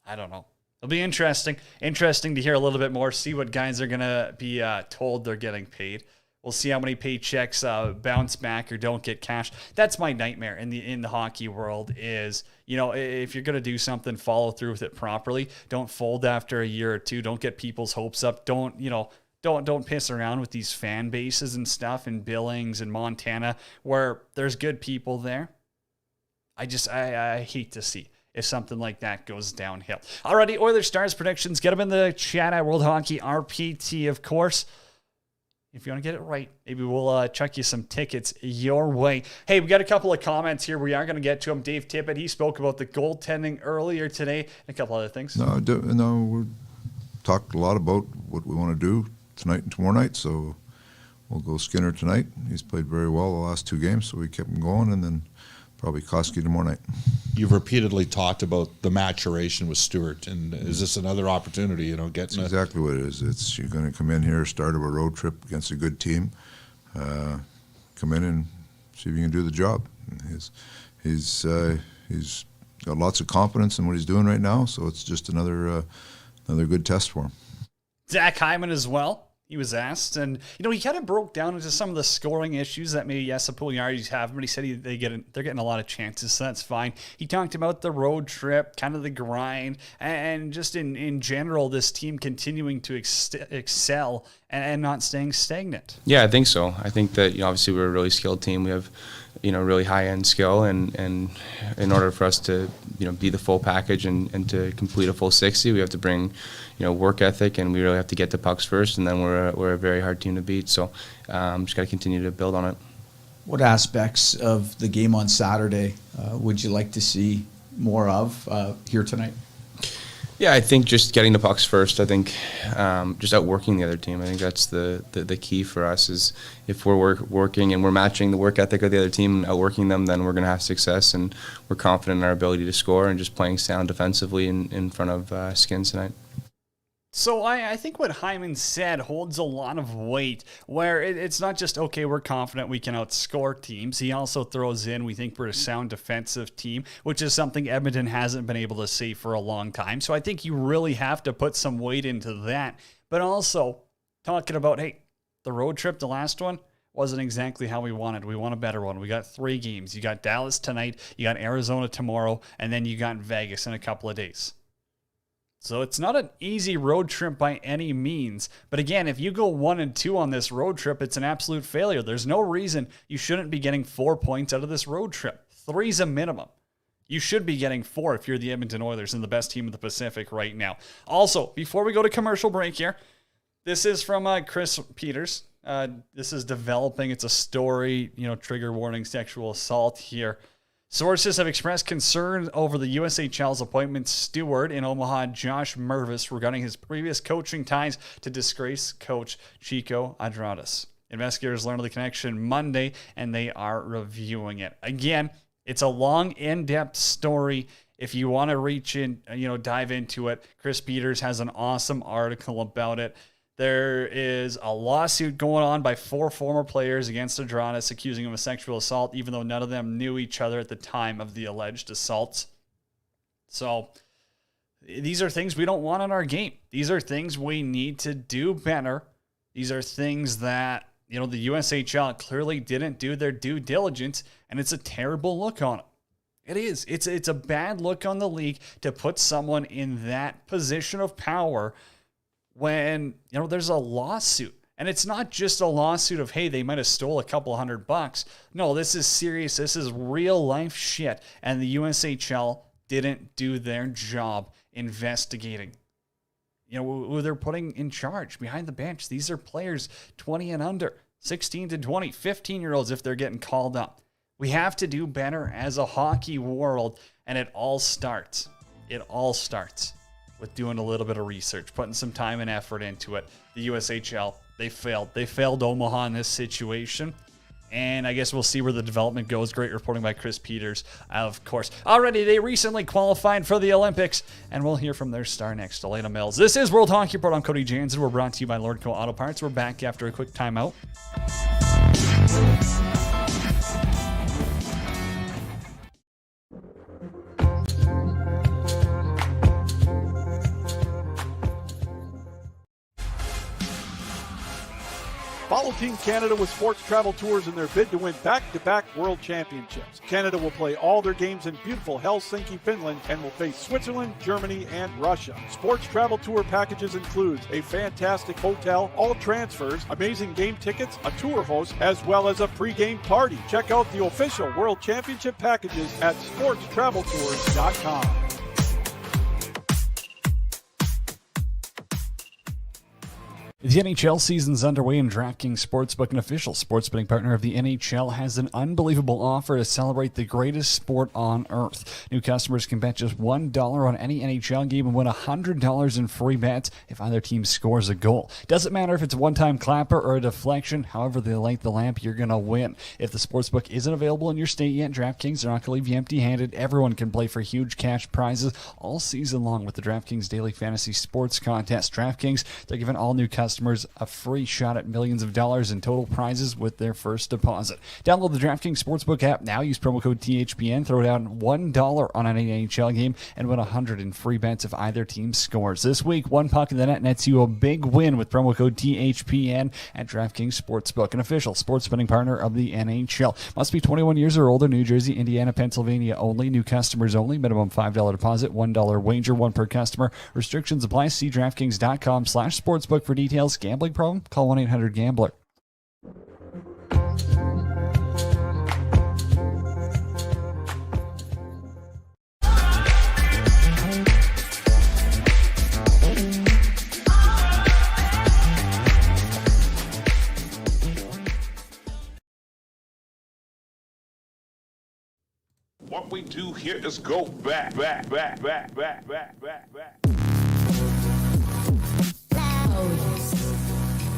E: I don't know. It'll be interesting. Interesting to hear a little bit more, see what guys are going to be told they're getting paid. We'll see how many paychecks bounce back or don't get cashed. That's my nightmare in the hockey world is, if you're going to do something, follow through with it properly. Don't fold after a year or two. Don't get people's hopes up. Don't piss around with these fan bases and stuff in Billings and Montana where there's good people there. I hate to see if something like that goes downhill. Alrighty, Oilers Stars predictions. Get them in the chat at World Hockey RPT, of course. If you want to get it right, maybe we'll chuck you some tickets your way. Hey, we got a couple of comments here. We are going to get to them. Dave Tippett, he spoke about the goaltending earlier today and a couple other things.
H: No, we talked a lot about what we want to do tonight and tomorrow night, so we'll go Skinner tonight. He's played very well the last two games, so we kept him going, and then probably Koski tomorrow night.
I: You've repeatedly talked about the maturation with Stewart, and is this another opportunity, getting
H: That's exactly what it is. You're going to come in here, start of a road trip against a good team, come in and see if you can do the job. He's got lots of confidence in what he's doing right now, so it's just another good test for him.
E: Zach Hyman as well. He was asked, and he kind of broke down into some of the scoring issues that maybe Jesse Puljujärvi have, but he said they're getting a lot of chances, so that's fine. He talked about the road trip, kind of the grind, and just in general, this team continuing to excel and not staying stagnant.
J: Yeah, I think so. I think that obviously we're a really skilled team. We have really high end skill, and in order for us to be the full package and to complete a full 60, we have to bring work ethic, and we really have to get the pucks first, and then we're a very hard team to beat. So just got to continue to build on it.
K: What aspects of the game on Saturday would you like to see more of here tonight?
J: Yeah, I think just getting the pucks first. I think just outworking the other team. I think that's the key for us is if we're working and we're matching the work ethic of the other team and outworking them, then we're going to have success, and we're confident in our ability to score and just playing sound defensively in front of Skins tonight.
E: So I think what Hyman said holds a lot of weight, where it's not just, okay, we're confident we can outscore teams. He also throws in, we think we're a sound defensive team, which is something Edmonton hasn't been able to say for a long time. So I think you really have to put some weight into that. But also talking about, hey, the road trip, the last one, wasn't exactly how we wanted. We want a better one. We got 3 games. You got Dallas tonight, you got Arizona tomorrow, and then you got Vegas in a couple of days. So it's not an easy road trip by any means. But again, if you go 1-2 on this road trip, it's an absolute failure. There's no reason you shouldn't be getting 4 points out of this road trip. 3's a minimum. You should be getting 4 if you're the Edmonton Oilers and the best team in the Pacific right now. Also, before we go to commercial break here, this is from Chris Peters. This is developing. It's a story, trigger warning, sexual assault here. Sources have expressed concern over the USHL's appointment steward in Omaha, Josh Mervis, regarding his previous coaching ties to disgraced coach Chico Adradas. Investigators learned of the connection Monday, and they are reviewing it. Again, it's a long, in-depth story. If you want to reach in, dive into it, Chris Peters has an awesome article about it. There is a lawsuit going on by 4 former players against Adranas, accusing him of sexual assault, even though none of them knew each other at the time of the alleged assaults. So these are things we don't want in our game. These are things we need to do better. These are things that, the USHL clearly didn't do their due diligence, and it's a terrible look on it. It is. It's a bad look on the league to put someone in that position of power when, there's a lawsuit. And it's not just a lawsuit of, hey, they might have stole a couple $100. No, this is serious. This is real life shit. And the USHL didn't do their job investigating. Who they're putting in charge behind the bench. These are players 20 and under, 16 to 20, 15-year-olds if they're getting called up. We have to do better as a hockey world, and it all starts with doing a little bit of research, putting some time and effort into it. The USHL, they failed. They failed Omaha in this situation. And I guess we'll see where the development goes. Great reporting by Chris Peters, of course. Already, they recently qualified for the Olympics, and we'll hear from their star next, Elena Mills. This is World Hockey Report. I'm Cody Jansen. We're brought to you by Lordco Auto Parts. We're back after a quick timeout.
L: Follow Team Canada with Sports Travel Tours in their bid to win back-to-back World Championships. Canada will play all their games in beautiful Helsinki, Finland, and will face Switzerland, Germany, and Russia. Sports Travel Tour packages includes a fantastic hotel, all transfers, amazing game tickets, a tour host, as well as a pre-game party. Check out the official World Championship packages at sportstraveltours.com.
E: The NHL season's underway, and DraftKings Sportsbook, an official sports betting partner of the NHL, has an unbelievable offer to celebrate the greatest sport on earth. New customers can bet just $1 on any NHL game and win $100 in free bets if either team scores a goal. Doesn't matter if it's a one-time clapper or a deflection, however they light the lamp, you're going to win. If the sportsbook isn't available in your state yet, DraftKings are not going to leave you empty-handed. Everyone can play for huge cash prizes all season long with the DraftKings Daily Fantasy Sports Contest. DraftKings, they're giving all new customers a free shot at millions of dollars in total prizes with their first deposit. Download the DraftKings Sportsbook app now. Use promo code THPN. Throw down $1 on an NHL game and win $100 in free bets if either team scores. This week, one puck in the net nets you a big win with promo code THPN at DraftKings Sportsbook, an official sports betting partner of the NHL. Must be 21 years or older. New Jersey, Indiana, Pennsylvania only. New customers only. Minimum $5 deposit, $1 wager, one per customer. Restrictions apply. See DraftKings.com/sportsbook for details. Gambling problem? Call 1-800-GAMBLER.
G: What we do here is go back.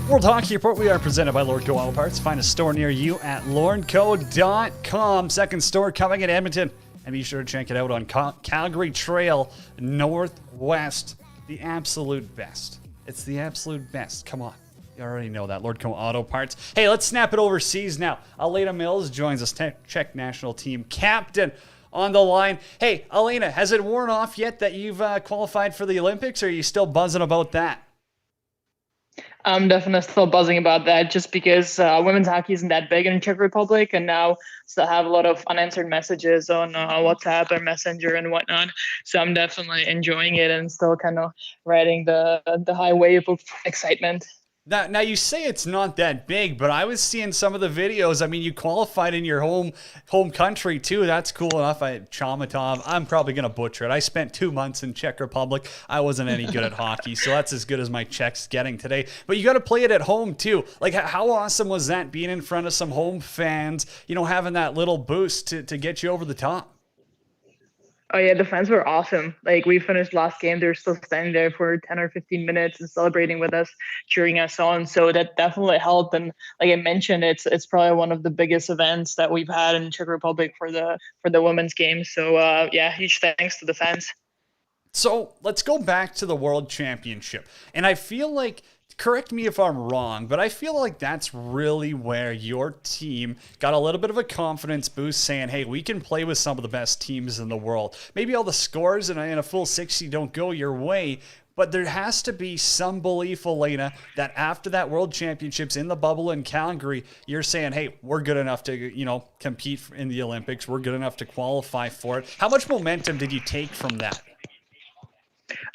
E: World Hockey Report, we are presented by Lordco Auto Parts. Find a store near you at lordco.com. Second store coming in Edmonton. And be sure to check it out on Calgary Trail Northwest. The absolute best. It's the absolute best. Come on. You already know that. Lordco Auto Parts. Hey, let's snap it overseas now. Elena Mills joins us, Czech national team captain on the line. Hey, Elena, has it worn off yet that you've qualified for the Olympics, or are you still buzzing about that?
M: I'm definitely still buzzing about that just because women's hockey isn't that big in the Czech Republic, and now still have a lot of unanswered messages on WhatsApp or Messenger and whatnot. So I'm definitely enjoying it and still kind of riding the high wave of excitement.
E: Now you say it's not that big, but I was seeing some of the videos. I mean, you qualified in your home country too. That's cool enough. Chomatov, I'm probably going to butcher it. I spent 2 months in Czech Republic. I wasn't any good at hockey, so that's as good as my Czech's getting today. But you got to play it at home too. Like, how awesome was that, being in front of some home fans, having that little boost to get you over the top?
M: Oh yeah, the fans were awesome. Like we finished last game, they were still standing there for 10 or 15 minutes and celebrating with us, cheering us on. So that definitely helped. And like I mentioned, it's probably one of the biggest events that we've had in Czech Republic for the women's game. So yeah, huge thanks to the fans.
E: So let's go back to the World Championship. And I feel like, correct me if I'm wrong, but I feel like that's really where your team got a little bit of a confidence boost saying, hey, we can play with some of the best teams in the world. Maybe all the scores in a full 60 don't go your way, but there has to be some belief, Elena, that after that World Championships in the bubble in Calgary, you're saying, hey, we're good enough to, compete in the Olympics. We're good enough to qualify for it. How much momentum did you take from that?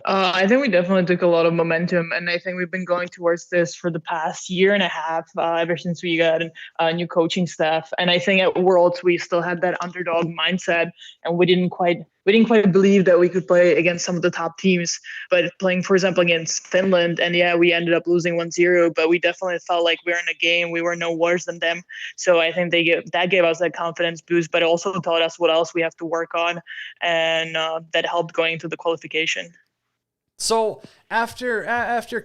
M: I think we definitely took a lot of momentum, and I think we've been going towards this for the past year and a half, ever since we got a new coaching staff. And I think at Worlds we still had that underdog mindset, and we didn't quite believe that we could play against some of the top teams. But playing, for example, against Finland, and yeah, we ended up losing 1-0, but we definitely felt like we were in a game. We were no worse than them. So I think that gave us that confidence boost, but also taught us what else we have to work on, and that helped going into the qualification.
E: So after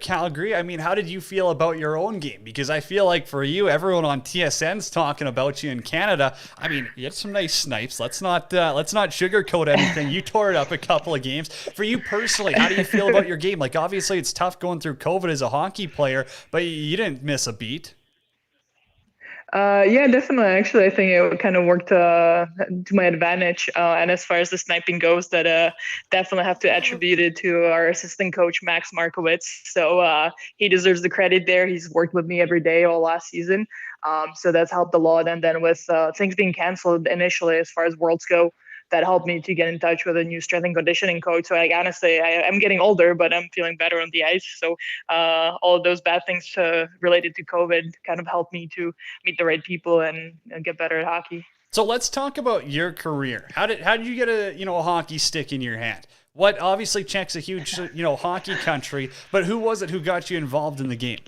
E: Calgary, I mean, how did you feel about your own game? Because I feel like for you, everyone on TSN's talking about you in Canada. I mean, you had some nice snipes. Let's not sugarcoat anything. You tore it up a couple of games. For you personally, how do you feel about your game? Like, obviously, it's tough going through COVID as a hockey player, but you didn't miss a beat.
M: Yeah, definitely. Actually, I think it kind of worked to my advantage. And as far as the sniping goes, that definitely have to attribute it to our assistant coach, Max Markowitz. So he deserves the credit there. He's worked with me every day all last season. So that's helped a lot. And then with things being canceled initially as far as Worlds go, that helped me to get in touch with a new strength and conditioning coach. So like, honestly, I'm getting older, but I'm feeling better on the ice. So all of those bad things related to COVID kind of helped me to meet the right people and get better at hockey.
E: So let's talk about your career. How did you get a hockey stick in your hand? What, obviously Czech's a huge hockey country, but who was it who got you involved in the game?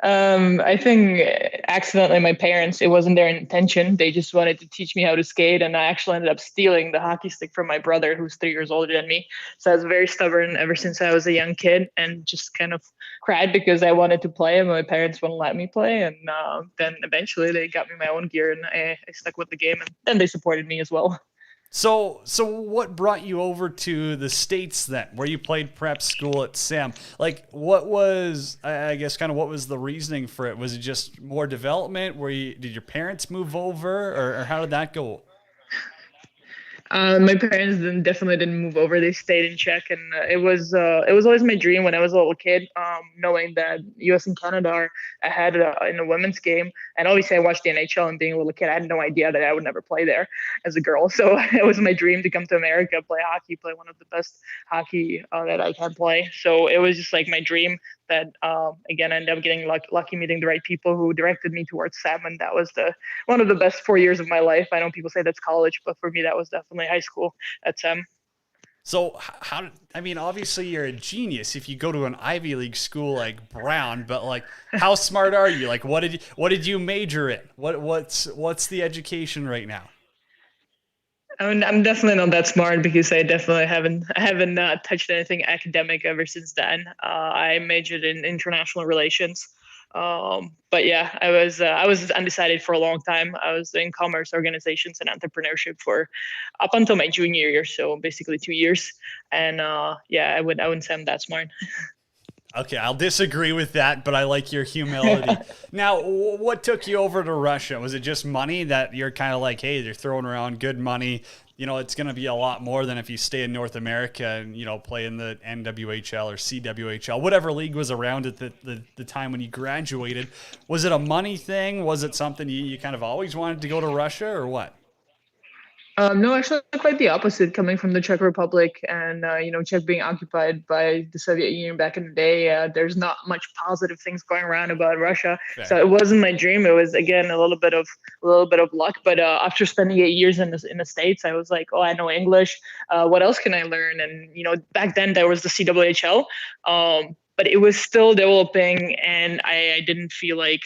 M: I think accidentally my parents, it wasn't their intention. They just wanted to teach me how to skate. And I actually ended up stealing the hockey stick from my brother, who's 3 years older than me. So I was very stubborn ever since I was a young kid and just kind of cried because I wanted to play and my parents wouldn't let me play. And then eventually they got me my own gear and I stuck with the game, and then they supported me as well.
E: So what brought you over to the States then, where you played prep school at SEM? Like, what was, I guess, kind of what was the reasoning for it? Was it just more development? Did your parents move over, or how did that go?
M: My parents definitely didn't move over. They stayed in Czech, and it was always my dream when I was a little kid, knowing that U.S. and Canada are ahead in the women's game. And obviously, I watched the NHL, and being a little kid, I had no idea that I would never play there as a girl. So it was my dream to come to America, play hockey, play one of the best hockey that I can play. So it was just like my dream. That again, I ended up getting lucky meeting the right people who directed me towards SEM, and that was one of the best 4 years of my life. I know people say that's college, but for me that was definitely high school at SEM.
E: So obviously you're a genius if you go to an Ivy League school like Brown, but like, how smart are you? Like, what did you major in? What's the education right now?
M: I mean, I'm definitely not that smart because I definitely haven't touched anything academic ever since then. I majored in international relations, but yeah, I was undecided for a long time. I was in commerce, organizations, and entrepreneurship for up until my junior year, so basically 2 years. And yeah, I wouldn't say I'm that smart.
E: Okay, I'll disagree with that, but I like your humility. Now, what took you over to Russia? Was it just money that you're kind of like, hey, they're throwing around good money? It's going to be a lot more than if you stay in North America and, play in the NWHL or CWHL, whatever league was around at the time when you graduated. Was it a money thing? Was it something you kind of always wanted to go to Russia, or what?
M: No, actually quite the opposite, coming from the Czech Republic and, Czech being occupied by the Soviet Union back in the day. There's not much positive things going around about Russia. Fair. So it wasn't my dream. It was, again, a little bit of luck. But after spending 8 years in the States, I was like, oh, I know English. What else can I learn? And, back then there was the CWHL, but it was still developing, and I didn't feel like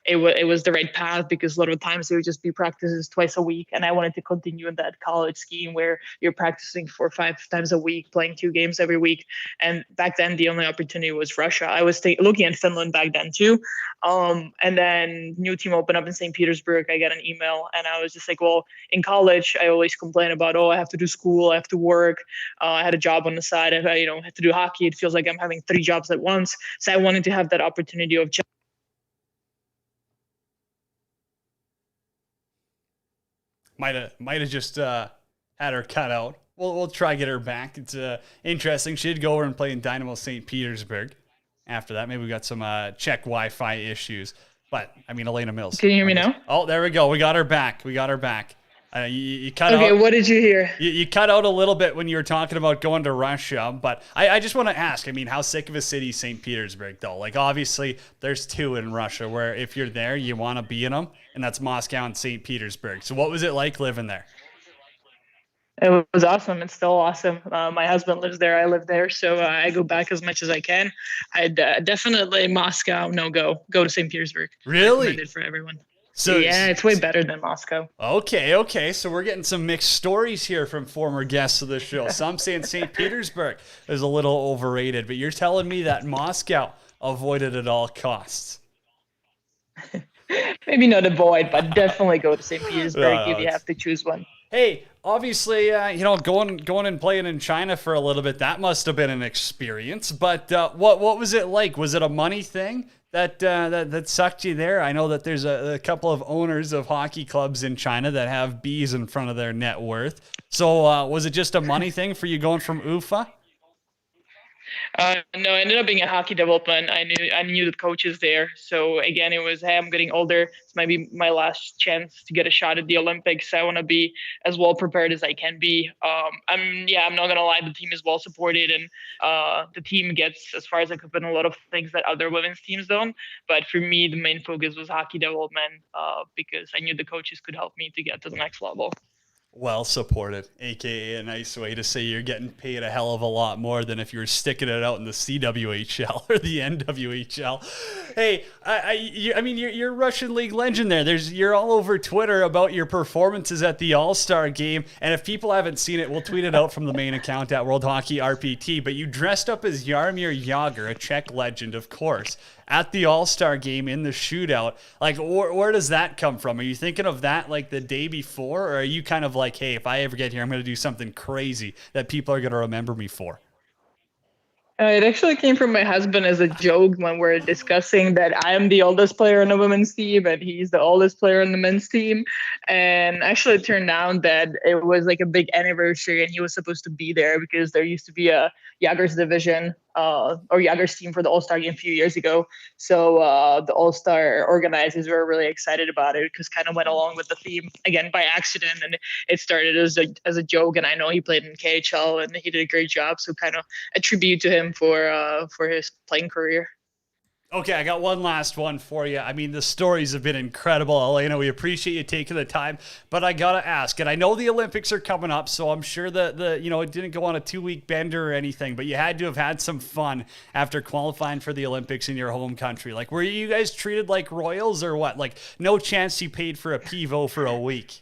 M: it was the right path, because a lot of times it would just be practices twice a week, and I wanted to continue in that college scheme where you're practicing 4 or 5 times a week, playing 2 games every week. And back then the only opportunity was Russia. I was looking at Finland back then too, and then new team opened up in St. Petersburg. I got an email, and I was just like, well, in college I always complain about, I have to do school, I have to work, I had a job on the side, I have to do hockey. It feels like I'm having 3 jobs at once. So I wanted to have that opportunity of
E: might have just had her cut out. We'll try to get her back. It's interesting. She did go over and play in Dynamo St. Petersburg. After that, maybe we got some Czech Wi-Fi issues. But I mean, Elena Mills.
M: Can you hear me now?
E: Oh, there we go. We got her back. You cut out.
M: Okay, what did you hear?
E: You cut out a little bit when you were talking about going to Russia, but I just want to ask, I mean, how sick of a city is St. Petersburg, though? Like, obviously, there's 2 in Russia where if you're there, you want to be in them, and that's Moscow and St. Petersburg. So what was it like living there?
M: It was awesome. It's still awesome. My husband lives there. I live there. So I go back as much as I can. I'd definitely Moscow, go to St. Petersburg.
E: Really?
M: Recommended for everyone.
E: So
M: yeah, it's way better than Moscow.
E: Okay. So we're getting some mixed stories here from former guests of the show. Some saying St. Petersburg is a little overrated, but you're telling me that Moscow avoided at all costs.
M: Maybe not avoid, but definitely go to St. Petersburg if you have to choose one.
E: Hey, obviously, going and playing in China for a little bit, that must have been an experience. But what was it like? Was it a money thing that sucked you there? I know that there's a couple of owners of hockey clubs in China that have B's in front of their net worth. So was it just a money thing for you going from UFA?
M: No, it ended up being a hockey development. I knew the coaches there. So again, it was, hey, I'm getting older. It's maybe my last chance to get a shot at the Olympics. I want to be as well prepared as I can be. I'm not gonna lie, the team is well supported, and the team gets, as far as I could put, a lot of things that other women's teams don't. But for me, the main focus was hockey development because I knew the coaches could help me to get to the next level.
E: Well supported, aka a nice way to say you're getting paid a hell of a lot more than if you were sticking it out in the CWHL or the NWHL. Hey, I mean, you're a Russian League legend there. You're all over Twitter about your performances at the All-Star game, and if people haven't seen it, we'll tweet it out from the main account at World Hockey RPT. But you dressed up as Jaromir Jagr, a Czech legend, of course, at the All-Star game in the shootout. Like, where does that come from? Are you thinking of that like the day before, or are you kind of like, hey, if I ever get here, I'm going to do something crazy that people are going to remember me for?
M: It actually came from my husband as a joke when we're discussing that I am the oldest player on the women's team and he's the oldest player on the men's team. And actually it turned out that it was like a big anniversary and he was supposed to be there because there used to be a Jagr's division or Jagr's team for the All-Star game a few years ago. So the All-Star organizers were really excited about it because kind of went along with the theme again by accident. And it started as a joke. And I know he played in KHL and he did a great job. So kind of a tribute to him for his playing career.
E: Okay, I got one last one for you. I mean, the stories have been incredible, Elena. We appreciate you taking the time, but I gotta ask, and I know the Olympics are coming up, so I'm sure that it didn't go on a 2-week bender or anything, but you had to have had some fun after qualifying for the Olympics in your home country. Like, were you guys treated like royals or what? Like, no chance you paid for a pivo for a week?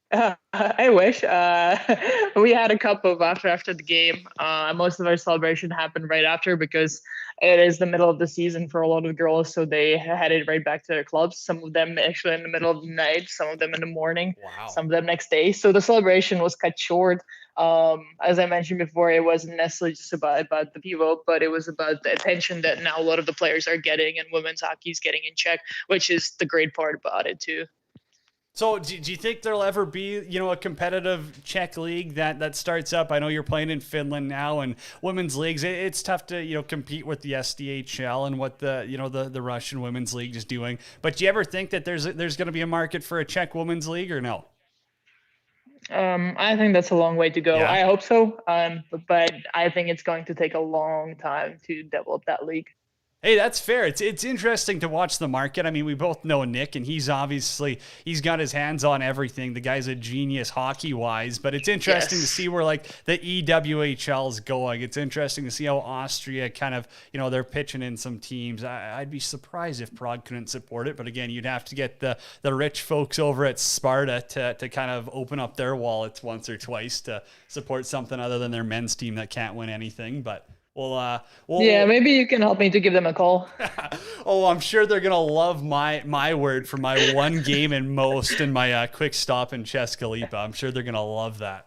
M: I wish. We had a cup of after the game. Most of our celebration happened right after because it is the middle of the season for a lot of girls, so they headed right back to their clubs. Some of them actually in the middle of the night, some of them in the morning, some of them next day. So the celebration was cut short. As I mentioned before, it wasn't necessarily just about the pivot, but it was about the attention that now a lot of the players are getting and women's hockey is getting in Czech, which is the great part about it too.
E: So do you think there'll ever be, a competitive Czech league that starts up? I know you're playing in Finland now, and women's leagues, it's tough to, compete with the SDHL and what the Russian women's league is doing. But do you ever think that there's going to be a market for a Czech women's league or no?
M: I think that's a long way to go.
E: Yeah.
M: I hope so. But I think it's going to take a long time to develop that league.
E: Hey, that's fair. It's interesting to watch the market. I mean, we both know Nick, and he's got his hands on everything. The guy's a genius hockey-wise, but it's interesting to see where like the EWHL is going. It's interesting to see how Austria kind of, they're pitching in some teams. I'd be surprised if Prague couldn't support it, but again, you'd have to get the rich folks over at Sparta to kind of open up their wallets once or twice to support something other than their men's team that can't win anything, but... Well,
M: maybe you can help me to give them a call.
E: Oh, I'm sure they're gonna love my word for my one game in Most and my quick stop in Cheskalipa. I'm sure they're gonna love that.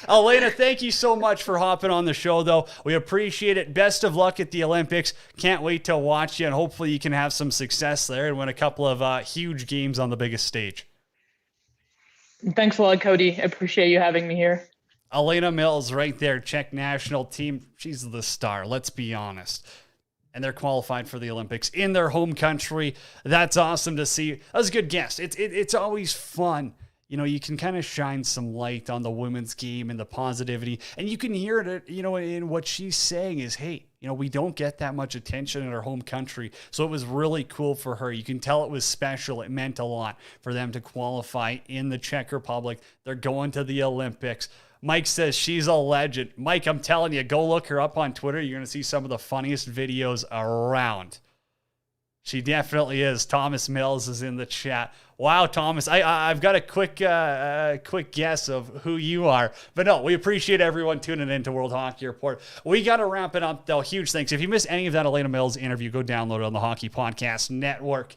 E: Elena, thank you so much for hopping on the show, though. We appreciate it. Best of luck at the Olympics. Can't wait to watch you, and hopefully you can have some success there and win a couple of huge games on the biggest stage.
M: Thanks a lot, Cody. I appreciate you having me here.
E: Elena Mills right there, Czech national team. She's the star, let's be honest. And they're qualified for the Olympics in their home country. That's awesome to see. That was a good guess. It's always fun. You can kind of shine some light on the women's game and the positivity. And you can hear it, in what she's saying is, hey, we don't get that much attention in our home country. So it was really cool for her. You can tell it was special. It meant a lot for them to qualify in the Czech Republic. They're going to the Olympics. Mike says she's a legend. Mike, I'm telling you, go look her up on Twitter. You're going to see some of the funniest videos around. She definitely is. Thomas Mills is in the chat. Wow, Thomas, I've got a quick guess of who you are. But no, we appreciate everyone tuning in to World Hockey Report. We got to wrap it up, though. Huge thanks. If you missed any of that Elena Mills interview, go download it on the Hockey Podcast Network.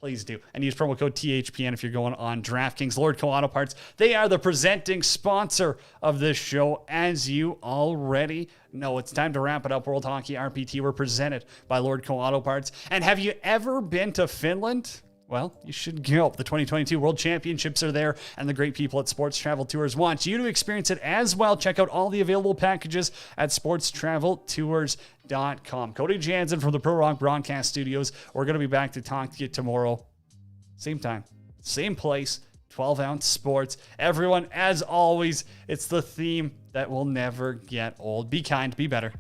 E: Please do. And use promo code THPN if you're going on DraftKings. Lordco Auto Parts, they are the presenting sponsor of this show, as you already know. It's time to wrap it up. World Hockey RPT, we're presented by Lordco Auto Parts. And have you ever been to Finland? Well, you should go. The 2022 World Championships are there, and the great people at Sports Travel Tours want you to experience it as well. Check out all the available packages at sportstraveltours.com. Cody Jansen from the Pro Rock Broadcast Studios. We're going to be back to talk to you tomorrow. Same time, same place, 12-ounce sports. Everyone, as always, it's the theme that will never get old. Be kind, be better.